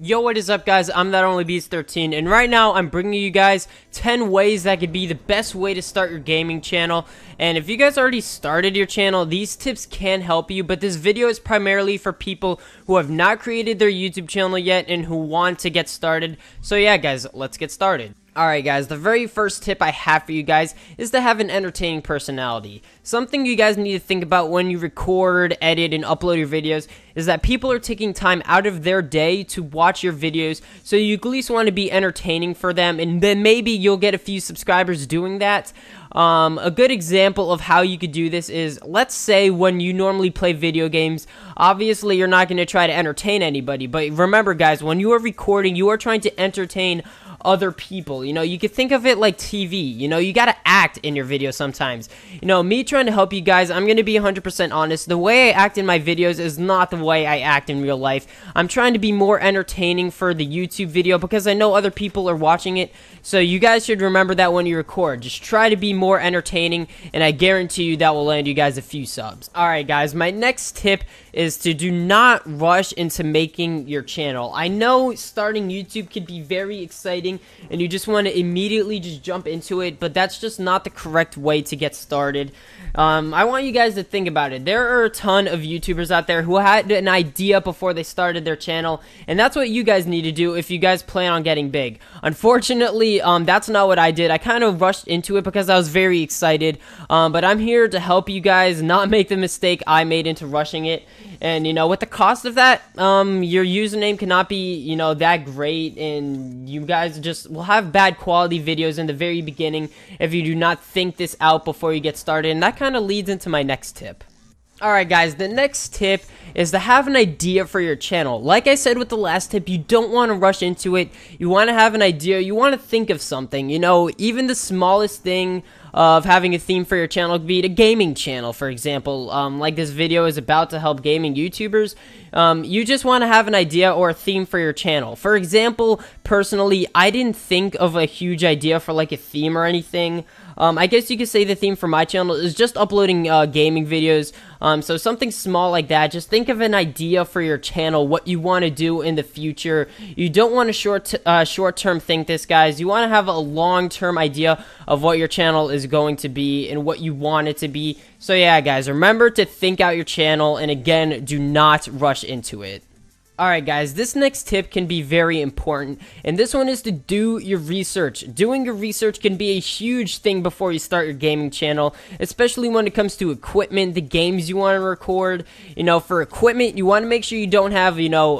Yo, what is up, guys? I'm ThatOnlyBeast13, and right now I'm bringing you guys 10 ways that could be the best way to start your gaming channel. And if you guys already started your channel, these tips can help you, but this video is primarily for people who have not created their YouTube channel yet and who want to get started. So yeah, guys, let's get started. Alright guys, the very first tip I have for you guys is to have an entertaining personality. Something you guys need to think about when you record, edit, and upload your videos is that people are taking time out of their day to watch your videos, so you at least want to be entertaining for them, and then maybe you'll get a few subscribers doing that. A good example of how you could do this is, let's say when you normally play video games, obviously you're not going to try to entertain anybody, but remember guys, when you are recording, you are trying to entertain other people. You know, you could think of it like TV. You know, you gotta act in your videos sometimes. You know, me trying to help you guys, I'm gonna be 100% honest. The way I act in my videos is not the way I act in real life. I'm trying to be more entertaining for the YouTube video because I know other people are watching it. So you guys should remember that when you record. Just try to be more entertaining, and I guarantee you that will land you guys a few subs. Alright guys, my next tip is to do not rush into making your channel. I know starting YouTube could be very exciting and you just want to immediately just jump into it, but that's just not the correct way to get started. I want you guys to think about it. There are a ton of YouTubers out there who had an idea before they started their channel, and that's what you guys need to do if you guys plan on getting big. Unfortunately, that's not what I did. I kind of rushed into it because I was very excited, but I'm here to help you guys not make the mistake I made into rushing it. And, you know, with the cost of that, your username cannot be, you know, that great, and you guys just will have bad quality videos in the very beginning if you do not think this out before you get started, and that kind of leads into my next tip. Alright guys, the next tip is to have an idea for your channel. Like I said with the last tip, you don't want to rush into it. You want to have an idea. You want to think of something. You know, even the smallest thing of having a theme for your channel could be a gaming channel, for example. Like this video is about to help gaming YouTubers. You just want to have an idea or a theme for your channel. For example, personally, I didn't think of a huge idea for like a theme or anything. I guess you could say the theme for my channel is just uploading gaming videos. So something small like that. Just think of an idea for your channel, what you want to do in the future. You don't want to short-term think this, guys. You want to have a long-term idea of what your channel is going to be and what you want it to be. So yeah, guys, remember to think out your channel, and again, do not rush into it. Alright guys, this next tip can be very important, and this one is to do your research. Doing your research can be a huge thing before you start your gaming channel, especially when it comes to equipment, the games you want to record. You know, for equipment, you want to make sure you don't have, you know,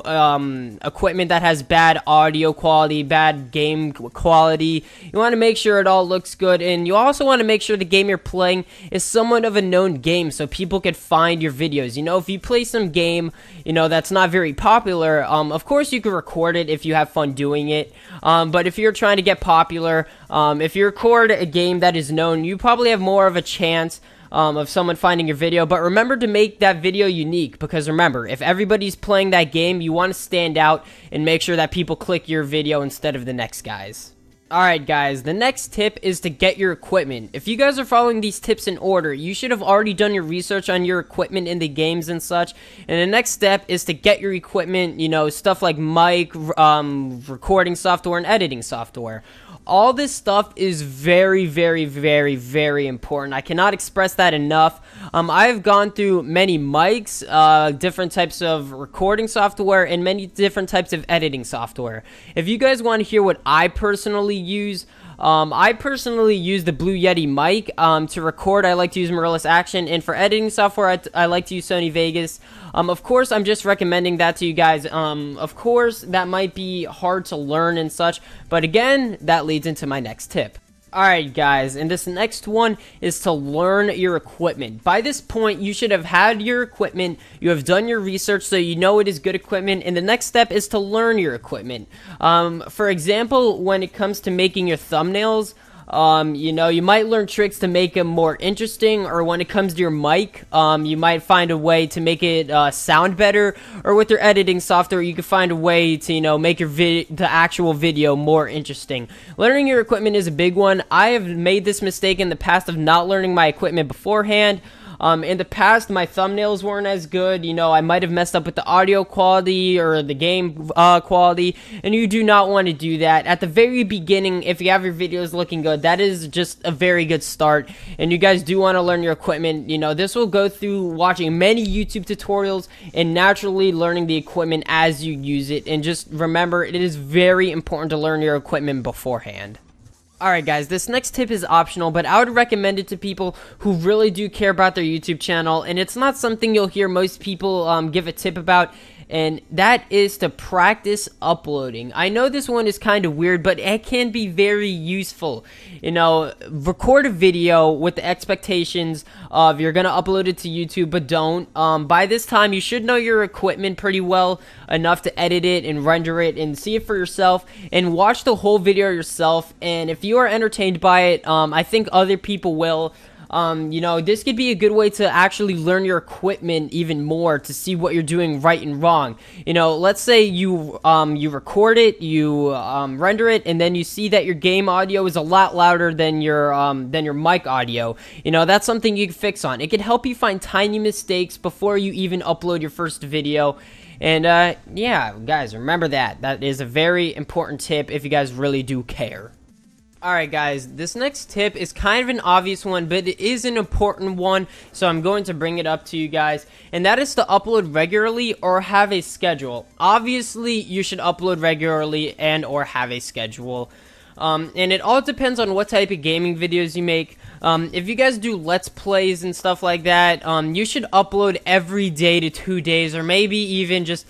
equipment that has bad audio quality, bad game quality. You want to make sure it all looks good, and you also want to make sure the game you're playing is somewhat of a known game so people can find your videos. You know, if you play some game, you know, that's not very popular, of course you can record it if you have fun doing it, but if you're trying to get popular, if you record a game that is known, you probably have more of a chance of someone finding your video. But remember to make that video unique, because remember, if everybody's playing that game, you want to stand out and make sure that people click your video instead of the next guys. Alright guys, the next tip is to get your equipment. If you guys are following these tips in order, you should have already done your research on your equipment in the games and such. And the next step is to get your equipment, you know, stuff like mic, recording software, and editing software. All this stuff is very, very, very, very important. I cannot express that enough. I've gone through many mics, different types of recording software, and many different types of editing software. If you guys want to hear what I personally use, the Blue Yeti mic. To record, I like to use Mirrorless Action, and for editing software, I like to use Sony Vegas. Of course, I'm just recommending that to you guys. Of course, that might be hard to learn and such, but again, that leads into my next tip. Alright guys, and this next one is to learn your equipment. By this point, you should have had your equipment, you have done your research so you know it is good equipment, and the next step is to learn your equipment. For example, when it comes to making your thumbnails, you know, you might learn tricks to make them more interesting, or when it comes to your mic, you might find a way to make it sound better, or with your editing software, you can find a way to, you know, make your the actual video more interesting. Learning your equipment is a big one. I have made this mistake in the past of not learning my equipment beforehand. In the past, my thumbnails weren't as good. You know, I might have messed up with the audio quality or the game quality, and you do not want to do that. At the very beginning, if you have your videos looking good, that is just a very good start, and you guys do want to learn your equipment. You know, this will go through watching many YouTube tutorials and naturally learning the equipment as you use it. And just remember, it is very important to learn your equipment beforehand. Alright guys, this next tip is optional, but I would recommend it to people who really do care about their YouTube channel, and it's not something you'll hear most people give a tip about, and that is to practice uploading. I know this one is kind of weird, but it can be very useful. You know, record a video with the expectations of you're gonna upload it to YouTube, but don't. By this time, you should know your equipment pretty well enough to edit it and render it and see it for yourself and watch the whole video yourself. And if you are entertained by it, I think other people will. You know, this could be a good way to actually learn your equipment even more, to see what you're doing right and wrong. You know, let's say you record it, you render it, and then you see that your game audio is a lot louder than your mic audio. You know, that's something you can fix on. It can help you find tiny mistakes before you even upload your first video. And yeah, guys, remember that. That is a very important tip if you guys really do care. Alright guys, this next tip is kind of an obvious one, but it is an important one, so I'm going to bring it up to you guys, and that is to upload regularly or have a schedule. Obviously, you should upload regularly and or have a schedule, and it all depends on what type of gaming videos you make. If you guys do Let's Plays and stuff like that, you should upload every day to 2 days, or maybe even just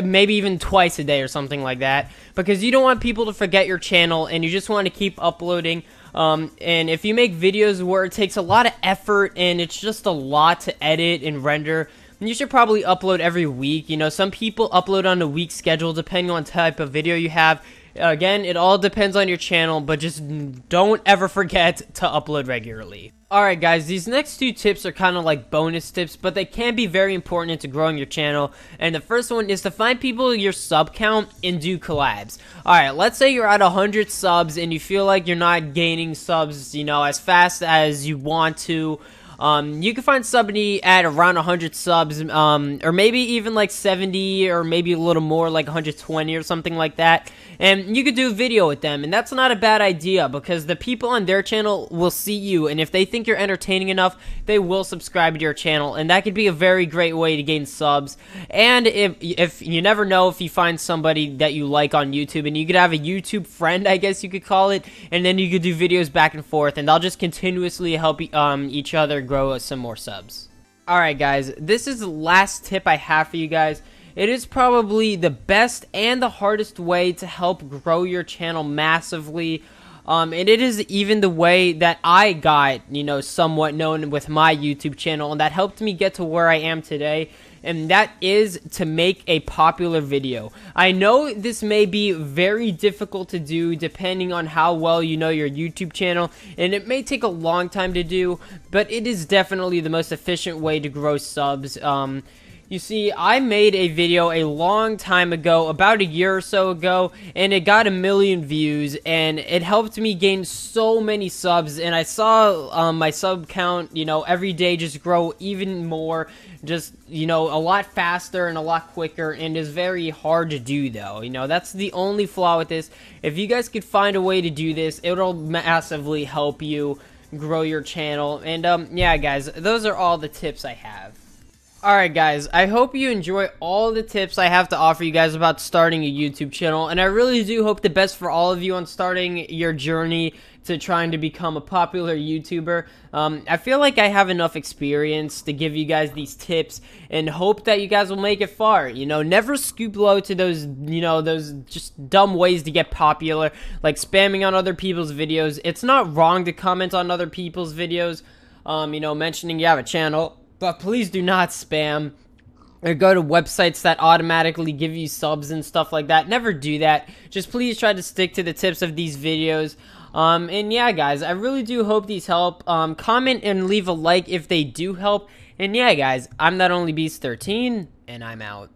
maybe even twice a day or something like that, because you don't want people to forget your channel and you just want to keep uploading. And if you make videos where it takes a lot of effort and it's just a lot to edit and render, you should probably upload every week. You know, some people upload on a week schedule depending on type of video you have. Again, it all depends on your channel, but just don't ever forget to upload regularly. Alright guys, these next two tips are kind of like bonus tips, but they can be very important into growing your channel. And the first one is to find people your sub count and do collabs. Alright, let's say you're at 100 subs and you feel like you're not gaining subs, you know, as fast as you want to. You can find somebody at around 100 subs, or maybe even like 70, or maybe a little more, like 120 or something like that, and you could do a video with them. And that's not a bad idea, because the people on their channel will see you, and if they think you're entertaining enough, they will subscribe to your channel, and that could be a very great way to gain subs. And if you never know, if you find somebody that you like on YouTube, and you could have a YouTube friend, I guess you could call it, and then you could do videos back and forth, and they'll just continuously help each other grow some more subs. Alright guys, this is the last tip I have for you guys. It is probably the best and the hardest way to help grow your channel massively. And it is even the way that I got, you know, somewhat known with my YouTube channel, and that helped me get to where I am today. And that is to make a popular video. I know this may be very difficult to do depending on how well you know your YouTube channel, and it may take a long time to do, but it is definitely the most efficient way to grow subs. You see, I made a video a long time ago, about a year or so ago, and it got 1 million views, and it helped me gain so many subs, and I saw my sub count, you know, every day just grow even more, just, you know, a lot faster and a lot quicker, and it's very hard to do, though. You know, that's the only flaw with this. If you guys could find a way to do this, it'll massively help you grow your channel. And yeah guys, those are all the tips I have. Alright guys, I hope you enjoy all the tips I have to offer you guys about starting a YouTube channel, and I really do hope the best for all of you on starting your journey to trying to become a popular YouTuber. I feel like I have enough experience to give you guys these tips, and hope that you guys will make it far. You know, never scoop low to those, you know, those just dumb ways to get popular, like spamming on other people's videos. It's not wrong to comment on other people's videos, you know, mentioning you have a channel, but please do not spam or go to websites that automatically give you subs and stuff like that. Never do that. Just please try to stick to the tips of these videos. And yeah, guys, I really do hope these help. Comment and leave a like if they do help. And yeah, guys, I'm That Only Beast 13, and I'm out.